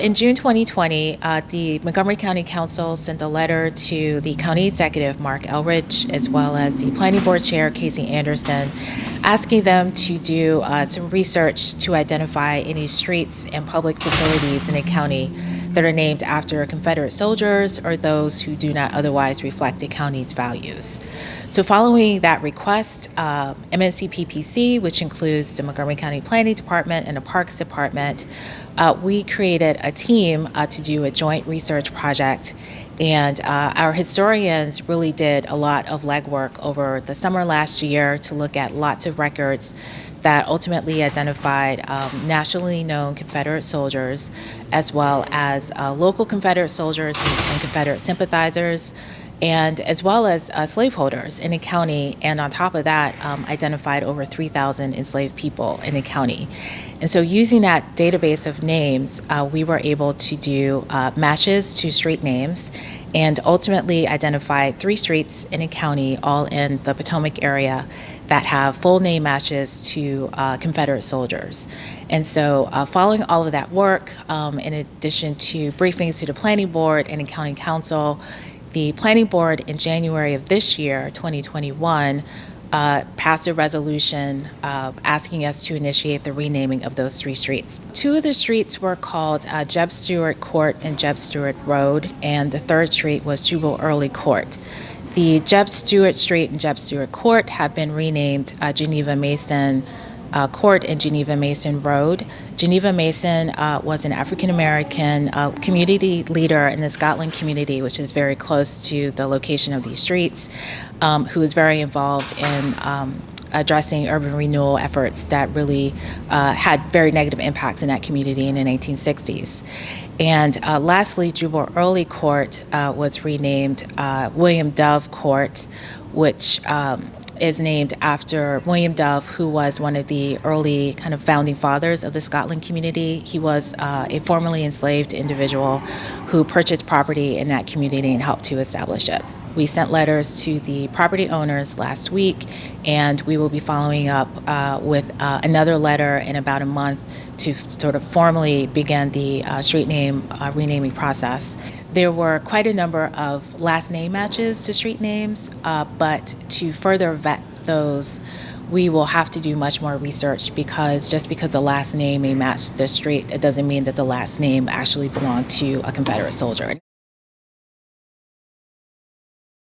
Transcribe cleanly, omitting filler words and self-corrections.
In June 2020, the Montgomery County Council sent a letter to the County Executive, Mark Elrich, as well as the Planning Board Chair, Casey Anderson, asking them to do some research to identify any streets and public facilities in the county that are named after Confederate soldiers or those who do not otherwise reflect the county's values. So following that request, M-NCPPC, which includes the Montgomery County Planning Department and the Parks Department, we created a team to do a joint research project, and our historians really did a lot of legwork over the summer last year to look at lots of records that ultimately identified nationally known Confederate soldiers, as well as local Confederate soldiers and Confederate sympathizers, and as well as slaveholders in the county, and on top of that, identified over 3,000 enslaved people in the county. And so using that database of names, we were able to do matches to street names and ultimately identify 3 streets in the county, all in the Potomac area, that have full name matches to Confederate soldiers. And so following all of that work, in addition to briefings to the Planning Board and the County Council, the Planning Board in January of this year, 2021, passed a resolution asking us to initiate the renaming of those 3 streets. 2 of the streets were called Stuart Court and Stuart Road, and the 3rd street was Jubal Early Court. The Stuart Street and Stuart Court have been renamed Geneva Mason Court and Geneva Mason Road. Geneva Mason was an African-American community leader in the Scotland community, which is very close to the location of these streets, who was very involved in addressing urban renewal efforts that really had very negative impacts in that community in the 1960s. And lastly, Jubal Early Court was renamed William Dove Court, which is named after William Dove, who was one of the early kind of founding fathers of the Scotland community. He was a formerly enslaved individual who purchased property in that community and helped to establish it. We sent letters to the property owners last week, and we will be following up with another letter in about a month to sort of formally begin the street name renaming process. There were quite a number of last name matches to street names, but to further vet those, we will have to do much more research, because just because the last name may match the street, it doesn't mean that the last name actually belonged to a Confederate soldier.